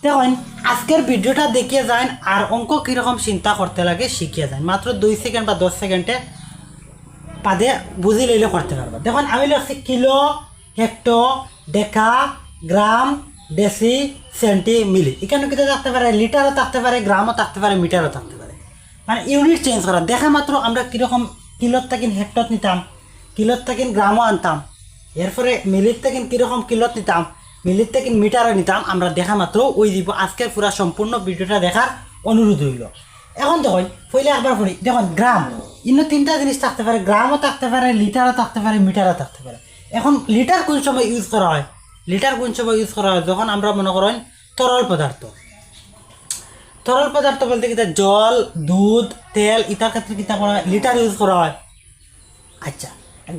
দেখুন আজকের ভিডিওটা দেখিয়ে যান আর অঙ্ক কীরকম চিন্তা করতে লাগে শিখিয়ে যান, মাত্র 2 সেকেন্ড বা 10 সেকেন্ডে পাদে বুঝি লইলে করতে পারবা। দেখুন আমি লিখছি কিলো, হেক্টর, ডেকা, গ্রাম, ডেসি, সেন্টি, মিলি। এখানে কিন্তু থাকতে পারে লিটারও থাকতে পারে, গ্রামও থাকতে পারে, মিটারও থাকতে পারে, মানে ইউনিট চেঞ্জ করা। দেখা মাত্র আমরা কীরকম কিলোর থাকেন হেক্টর নিতাম, কিলোর থাকেন গ্রামও আনতাম, এরপরে মিলির থাকেন কীরকম কিলোত নিতাম, মিলির থাকেন মিটারও নিতাম। আমরা দেখা মাত্র ওই দিব। আজকের পুরা সম্পূর্ণ ভিডিওটা দেখার অনুরোধ হইল। এখন দেখুন পहिले একবার পড়ি। দেখুন গ্রাম, ইন্য তিনটা জিনিস থাকতে পারে, গ্রামও থাকতে পারে, লিটারও থাকতে পারে, মিটারও থাকতে পারে। এখন লিটার কোন সময় ইউজ করা হয়? লিটার কোন সময় ইউজ করা হয়? যখন আমরা মনে করেন তরল পদার্থ, তরল পদার্থ বলতে কি জল, দুধ, তেল, ইতার ক্ষেত্রে কিতা করা হয়? লিটার ইউজ করা হয়। আচ্ছা,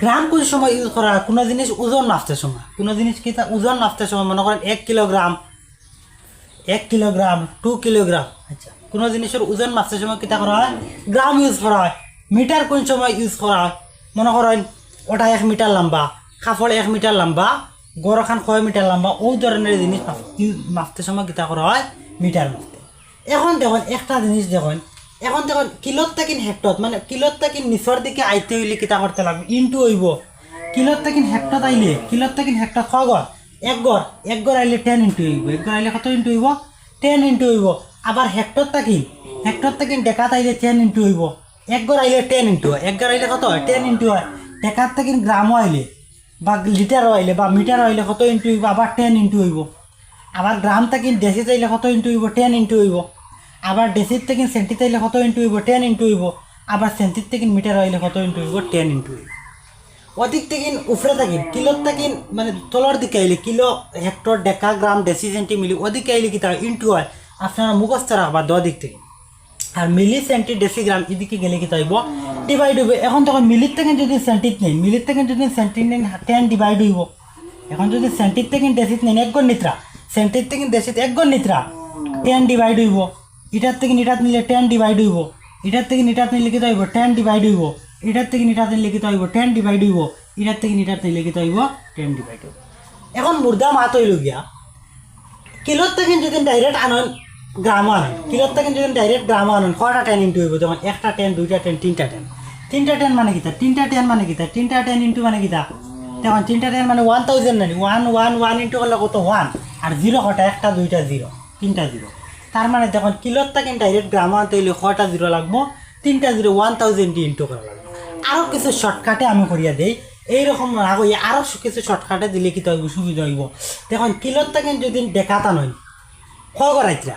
গ্রাম কোন সময় ইউজ করা হয়? কোনো জিনিস ওজন মাপতে সময়, কোনো জিনিস কি ওজন মাপতে সময় মনে করেন 1 কিলোগ্রাম, 1 কিলোগ্রাম, 2 কিলোগ্রাম। আচ্ছা, কোনো জিনিসের ওজন মাপতে সময় কিতা করা হয়? গ্রাম ইউজ করা হয়। মিটার কোন সময় ইউজ করা হয়? মনে করেন ওটা 1 মিটার লম্বা, কাপড় 1 মিটার লম্বা, গড়খান 6 মিটার লম্বা, ওই ধরনের জিনিস মাপতে সময় কিতা করা হয়? মিটার মাপতে। এখন দেখুন একটা জিনিস দেখুন, এখন দেখুন কিলোর থাকেন হেক্টর, মানে কিলোর থাকেন নিচের দিকে আইতে হইলে কিতা করতে লাগবে? ইনটু হইব। কিলোর থাকেন হেক্টর আইলে, কিলোর থাকেন হেক্টর খগর এক গড় আইলে 10 ইনটু হইব। এক গড় আইলে কত ইনটু হইব? 10 ইনটু হইব। আবার হেক্টর থাকেন ডেকাত আইলে 10 ইনটু হইব। এক গড় আইলে 10 ইনটু হয়। এক গড় আইলে কত হয়? 10 ইনটু হয়। ডেকাত থাকেন গ্রামও আইলে বা লিটারও আইলে বা মিটারও আইলে কত ইনটু হইব? আবার 10 ইনটু হইব। আবার গ্রাম থাকেন ডেসি চাইলে কত ইনটু হইব? 10 ইনটু হইব। আবার ডেসির থেকে সেন্টি চাইলে কত ইনটু হইব? 10 ইনটু হইব। আবার সেন্টির থেকে মিটার হইলে কত ইনটু হইব? 10 ইনটু হইব। অধিক থেকে উপরে থাকিন কিলোর থাকিন, মানে তলর দিকে আইলে কিলো, হেক্টর, ডেকা, গ্রাম, ডেসি, সেন্টি, মিলি ওদিকে আইলে কি তার ইনটু হয়। আপনারা মুখস্থ রাখবা দিক থেকে। আর মিলি, সেন্টি, ডেসি, গ্রাম এদিকে গেলে কি তাইব? ডিভাইড হইব। এখন তখন মিলির থেকে যদি সেন্টিত নেই, মিলির থেকে যদি সেন্টি নেন 10 ডিভাইড হইব। এখন যদি সেন্টির থেকে ডেসিত নেন 1 গড় নিত্রা, সেন্টির থেকে ডেসিত 1 গড় নিত্রা, 10 ডিভাইড হইব। এটার থেকে নিটাত নিলে 10 ডিভাইড হইব। এটার থেকে নিটাত নিলে লিখিত হইব 10 ডিভাইড হইব। এটার থেকে নিটাত নিলে লিখিত হইব 10 ডিভাইড হইব। এটার থেকে নিটাত নিলে লিখিত হইব 10 ডিভাইড হইব। এখন মুর্দা মাত হইল গিয়া কিলোর থেকে যদি ডাইরেক্ট আনন গ্রামও আনন, কিলোর থেকে যদি ডাইরেক্ট গ্রামও আনন, কটা 10 ইনটু হইব? যেমন একটা 10, দুইটা 10, তিনটা 10। তিনটা 10 মানে কিতা? তিনটা 10 মানে কিতা? তিনটা 10 ইনটু মানে কিতা? দেখুন তিনটা 10 মানে 1000 নানি। 1 ইনটু করলে কত? 1। আর 0 কটা? একটা, দুইটা 0, তিনটা 0। তার মানে দেখুন কিলোর থেকে ডাইরেক্ট গ্রামও আনতে হইলে কটা 0 লাগবো? তিনটা 0, 1000 ইনটু করা লাগবে। আরও কিছু শর্টকাটে আমি করিয়া দেই, এইরকম না করি আরও কিছু শর্টকাটে দিলে কি হইব? সুবিধা হইব। দেখুন কিলোর থেকে যদি দেখাতা নয় ক্ষয় করাইতরা,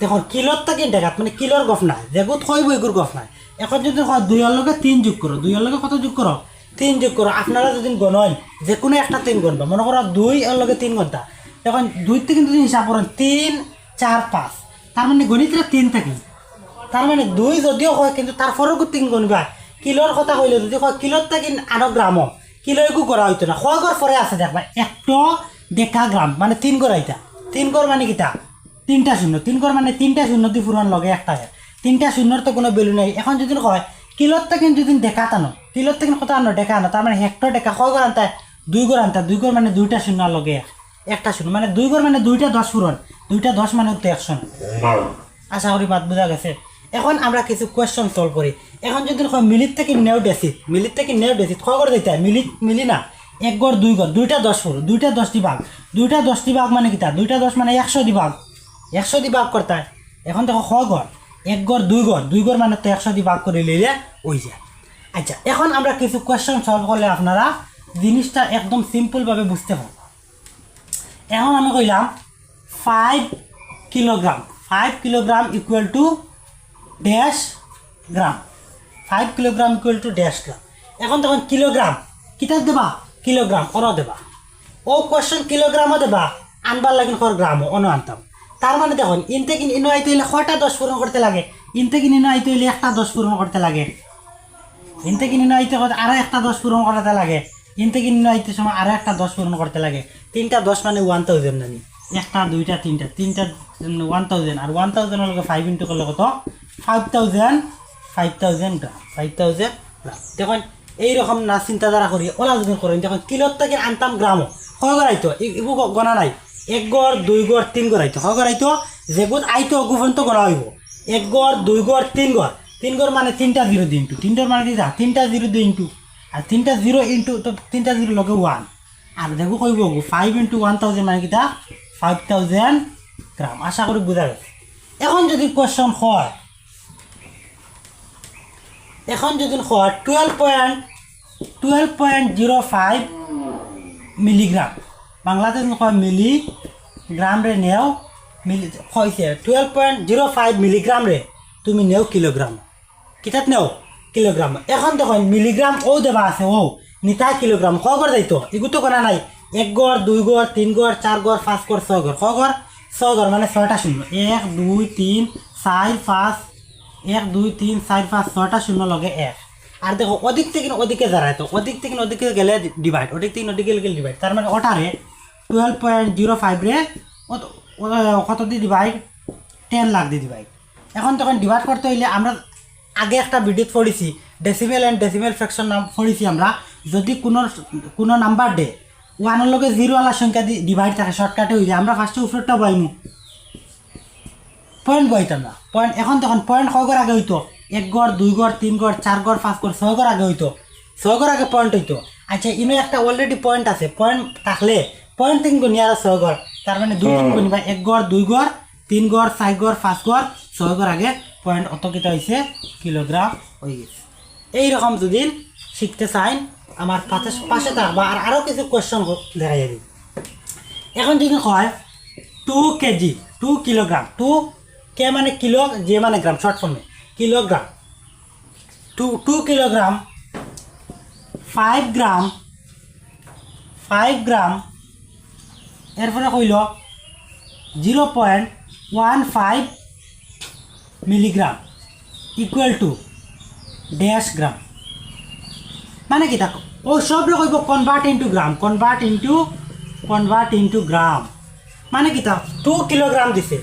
দেখুন কিলোর থেকে দেখাত মানে কিলোর গফ নাই, যেগুত খইব এগুর গফ নাই। এখন যদি 2 লগে 3 যোগ করো, 2 লগে কত যোগ করো? 3 যোগ করো। আপনারা যদি গণন যে কোনো একটা 3 গণবা, মনে করো 2 এর লগে 3 ঘন্টা। এখন 2 থেকে যদি হিসাব করেন 3, 4, 5, তার মানে গণিতরা 3 থাকি। তার মানে 2 যদিও হয় কিন্তু তারপরেও 3 গণবা। কিলোর কথা কইলে যদি কয় কিলোর থেকে আনো গ্রাম, কিলো এগু করা হইতো না। কয় গড় পরে আছে দেখবা? 1 ডেকা গ্রাম মানে 3 গড় আইতা। 3 গড় মানে কিতা? 3টা শূন্য। 3 গড় মানে 3টা শূন্য দিয়ে পুরান লগে একটা হয়। 3টা শূন্যর তো কোনো ভ্যালু নাই। এখন যদি কয় কিলোর থেকে যদি ডেকা টানো, কিলোর থেকে কত আনো? ডেকা আনো। তার মানে হেক্টর ডেকা কয় গড় আনতা? 2 গড় আনতা। 2 গড় মানে 2টা শূন্য লগে একটা শূন্য, মানে 2 গড় মানে 2টা 10 পুরন। 2টা 10 মানে তো 100। আশা করি বাদ বোঝা গেছে। এখন আমরা কিছু কোয়েশ্চন সলভ করি। এখন যদি মিলির থেকে নেও ডেসিট, মিলির থেকে নেও ডেসিট কয় গড় দিতে? মিলি না, 1 গড় 2 গড়, 2টা 10 পুরো, 2টা 10টি ভাগ। 2টা 10টি ভাগ মানে কিতা? 2টা 10 মানে 100 দি ভাগ, 100 দি ভাগ করতে হয়। এখন দেখো কয় গড়? 1 গড় 2 গড়, 2 গড় মানে তো 100 দি ভাগ করে লইলে ওই যায়। আচ্ছা, এখন আমরা কিছু কোয়েশ্চন সলভ করলে আপনারা জিনিসটা একদম সিম্পলভাবে বুঝতে পারবেন। এখন আমি কইলাম 5 kilogram, 5 kilogram equal to dash gram, 5 kilogram equal to dash গ্রাম। এখন তখন কিলোগ্রাম কিতা দেবা? কিলোগ্রাম অন দেবা। ও কোয়েশ্চন কিলোগ্রামও দেবা, আনবার লাগিন কর গ্রামও অন আনতাম। তার মানে দেখুন ইন থেকে ইনো আইতে হইলে কয়টা 10 পূরণ করতে লাগে? ইন থেকে ইনো আইতে হইলে একটা 10 পূরণ করতে লাগে। ইন থেকে ইনো আইতে আরো একটা 10 পূরণ করতে লাগে। ইন থেকে ইনো আইতে সময় আরো একটা 10 পূরণ করতে লাগে। 3টা 10 মানে 1000 নানি। একটা, দুইটা, তিনটা, 1000। আর 1000 লগে 5 ইনটু করলে কত? 5000 গ্রাম, 5000 গ্রাম। দেখুন এইরকম না চিন্তাধারা করি ওলা যদি করেন, দেখুন কিলোর থেকে আনতাম গ্রামও কয় গড়াইতো এগু গণা নাই। এক গড় দুই গড় তিন গড় আইতো হয় গড় আইতো যেগুত আইতো অগুফন্ত গড়া হইব এক গড় দুই গড় তিন গড় মানে তিনটা জিরো দি ইন্টু তিনটার মানে কি যা তিনটা জিরো দি ইন্টু আর তিনটা জিরো ইন্টু তো তিনটা জিরো লগে ওয়ান আর দেখো কইব 5 ইন্টু 1000 মানে কিটা 5000 গ্রাম। আশা করি বুঝা গেছে। এখন যদি কোয়েশ্চন হয় এখন যদি হয় 12.05 মিলিগ্রাম বাংলাতে হয় মিলিগ্রাম রে নেও মিলি হয়েছে 12.05 মিলিগ্রাম রে তুমি নেও কিলোগ্রাম কিতাত নেও কিলোগ্রাম। এখন দেখো মিলিগ্রাম ও দেবা আছে ও নিতা কিলোগ্রাম ক গড় যাইতো এগুতো করা নাই এক গড় দুই গড় তিন গড় চার গড় পাঁচ গড় ছয় গড় ক গড় ছয় গড় মানে ছয়টা শূন্য 1 2 3 4 5 1 2 3 4 5 ছয়টা শূন্য লগে এক আর দেখো অধিক থেকে ওদিকে দাঁড়ায় তো অধিক থেকে ওদিকে গেলে ডিভাইড অধিক থেকে ওদিকে গেলে ডিভাইড তার মানে ওটারে 12.05 রে কত দিয়ে ডিভাইড 10 লাখ দিয়ে ডিভাইড। এখন তখন ডিভাইড করতে হইলে আমরা আগে একটা ভিডিও পড়েছি ডেসিমেল অ্যান্ড ডেসিমেল ফ্র্যাকশন নাম পড়েছি আমরা যদি কোনো নাম্বার ডে ওয়ানের লগে জিরোওয়ালা সংখ্যা দিয়ে ডিভাইড থাকে শর্টকাটে হয়ে যায় আমরা ফার্স্টে উপরটা পাইমু পয়েন্ট বইতাম না পয়েন্ট এখন তখন পয়েন্ট কয় গড় আগে হইতো এক গড় দুই গড় তিন গড় চার গড় পাঁচ গড় ছয় গড় আগে হইতো ছয় গড় আগে পয়েন্ট হইতো। আচ্ছা ইনো একটা অলরেডি পয়েন্ট আছে পয়েন্ট থাকলে পয়েন্ট তিন গুণি আর ছয় গড় তার মানে দুই তিন গুণি বা এক গড় দুই গড় তিন গড় চার গড় পাঁচ গড় ছয় গড় আগে পয়েন্ট অত কিটা হয়েছে কিলোগ্রাম হয়ে গেছে। এইরকম যদি শিখতে চাই আমার পাশে থাকবা আর আরও কিছু কোয়েশ্চন দেখা যাবে। এখন যদি হয় 2 কেজি 2 কিলোগ্রাম 2 কে মানে কিলো যে মানে গ্রাম শর্ট ফর্মে কিলোগ্রাম 2 কিলোগ্রাম 5 গ্রাম এরপরে কইল 0.15 মিলিগ্রাম ইকুয়াল টু ড্যাশ গ্রাম মানে কি থাকো ও সব লোক কইব কনভার্ট ইন্টু গ্রাম মানে কি তা 2 কিলোগ্রাম দিছে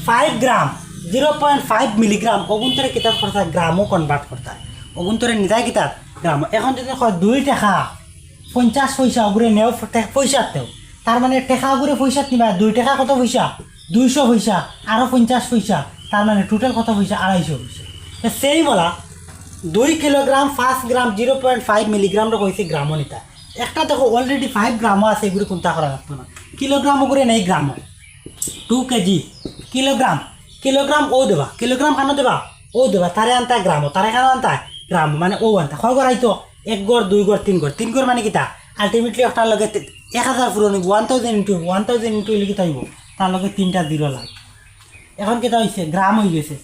5 গ্রাম 0.5 মিলিগ্রাম অগুন্তরে কিতাব করতে গ্রামও কনভার্ট করতে অগুন্তরে নিতাই কিতাব গ্রাম। এখন যদি হয় 2 টাকা 50 পয়সা ওগুলো নেও পয়সাতেও তার মানে টাকা ওগুলো পয়সা নিবা 2 টাকা কত পয়সা 200 পয়সা আরও 50 পয়সা তার মানে টোটাল কত পয়সা 250 পয়সা। সেই বলা 2 কিলোগ্রাম 5 গ্রাম 0.5 মিলিগ্রাম কইছে গ্রামও নিতা একটা দেখো অলরেডি 5 গ্রামও আছে এগুলো কোনটা করা লাগতো না কিলোগ্রাম করে নেই গ্রাম 2 কেজি কিলোগ্রাম ও দেবা কিলোগ্রাম কেন দেবা ও দেবা তারে আনতা গ্রাম তারে কেন আনতা গ্রাম মানে ও আনতা হয় গড়াইতো এক গড় দুই গড় তিন গড় মানে কিতা আলটিমেটলি একটা লগে 1000 পুরো নিব 1000 ইন্টু লিখিত হইব তার লগে 3টা জিরো লাগ। এখন কিতা হয়েছে গ্রাম হয়ে গেছে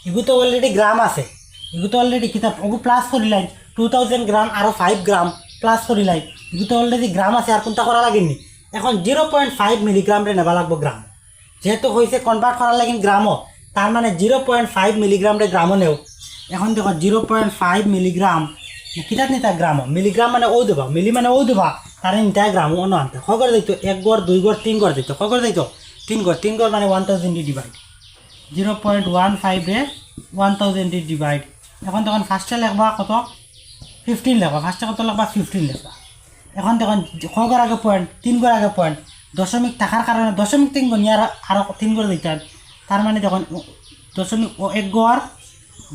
এগুলো তো অলরেডি গ্রাম আছে এগুলো তো অলরেডি কিতাব ওগু প্লাস করিলাই 2000 গ্রাম আরও 5 গ্রাম প্লাস করিলাই এগুলো তো অলরেডি গ্রাম আছে আর কোনটা করা লাগেনি। এখন 0.5 মিলিগ্রাম রে নেবা লাগবো গ্রাম যেহেতু হয়েছে কনভার্ট করার লাগিন গ্রামও তার মানে 0.5 মিলিগ্রাম রে গ্রামও নেও। এখন দেখো 0.5 মিলিগ্রাম কিতাব নিতা গ্রাম মিলিগ্রাম মানে ও দেবা মিলি মানে ও দেবা তার নিতা গ্রামও অন্য আনতে খগর দিত এক গড় দুই গড় তিন গড় দিত খগর দিত তিন গড় মানে 1000 ডিভাইড 0.15 রে 1000 ডিভাইড। এখন তখন ফার্স্টে লেখবা কত 15 লেখবা ফার্স্টে কত লেখবা 15 লেখবা। এখন দেখুন খগর আগে পয়েন্ট তিন গড় আগে পয়েন্ট দশমিক থাকার কারণে দশমিক তিন গড় নিয়ে আরও তিন গড় দিতেন তার মানে দেখুন দশমিক এক গড়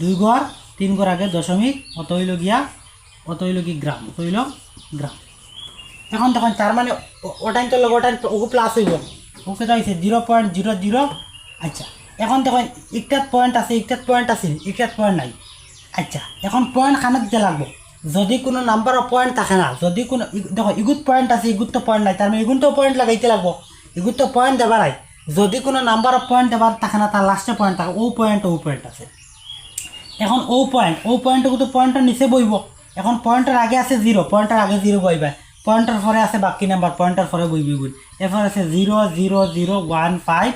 দুই গড় তিন গড় আগে দশমিক অত হইল কি গ্রাম গ্রাম। এখন দেখুন তার মানে ওটাই তো ওটাই ওগু প্লাস হইব ওকে তো হয়েছে 0.00। আচ্ছা এখন দেখুন একটাত পয়েন্ট আছে একটাত পয়েন্ট নাই। আচ্ছা এখন পয়েন্ট খানা দিতে লাগবো যদি কোনো নাম্বারও পয়েন্ট থাকে না যদি কোনো দেখো ইগুত পয়েন্ট আছে ইগুত তো পয়েন্ট নাই তার মানে ইগুন তো পয়েন্ট লাগাইতে লাগবো ইগুত তো পয়েন্ট দেবা নাই যদি কোনো নাম্বারও পয়েন্ট দেবার থাকে না তার লাস্টে পয়েন্ট থাকে ও পয়েন্ট আছে। এখন ও পয়েন্টও তো পয়েন্টের নিচে বইব এখন পয়েন্টের আগে আছে 0 পয়েন্টের আগে 0 বইবে পয়েন্টের পরে আছে বাকি নাম্বার পয়েন্টের পরে বইবি গুণ এরপর আছে 00015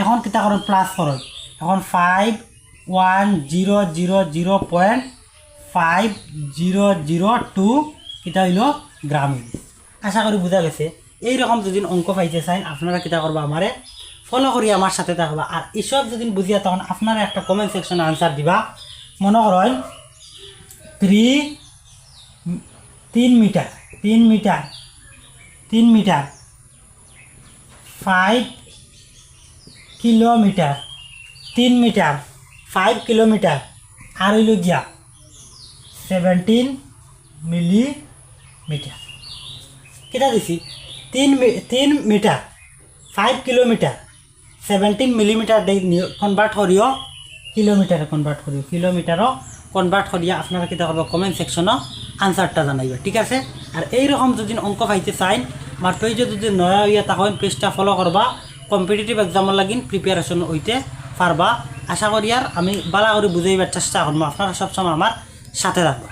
এখন কিতা করেন প্লাস করেন এখন 51000.5002 কিতা হইল গ্রাম হইল। আশা করি বোঝা গেছে। এইরকম যদি অঙ্ক পাইতে চান আপনারা কিতা করবা আমারে ফলো করি আমার সাথে থাকবা আর এইসব যদি বুঝিয়া তখন আপনারা একটা কমেন্ট সেকশনে আনসার দিবা। মনে করেন 3 মিটার 5 কিলোমিটার 3 মিটার 5 কিলোমিটার আর হইল গিয়া 17 মিলিমিটার কেটা দিছি 3 মিটার 5 কিলোমিটার 17 মিলিমিটার কনভার্ট করিও কিলোমিটারে কনভার্ট করিও কিলোমিটারও কনভার্ট করিয়া আপনারা কিতা করবো কমেন্ট সেকশনও আনসারটা জানাইবে ঠিক আছে। আর এইরকম যদি অঙ্ক পাইতে চাইন আমার পেজে যদি নয়া হইয়া তখন পেজটা ফলো করবা কম্পিটিটিভ এক্সামের লাগিন প্রিপারেশন হইতে পারবা। আশা করি আর আমি বালা করে বুঝাইবার চেষ্টা করবো, আপনারা সবসময় আমার সাথে থাকবা।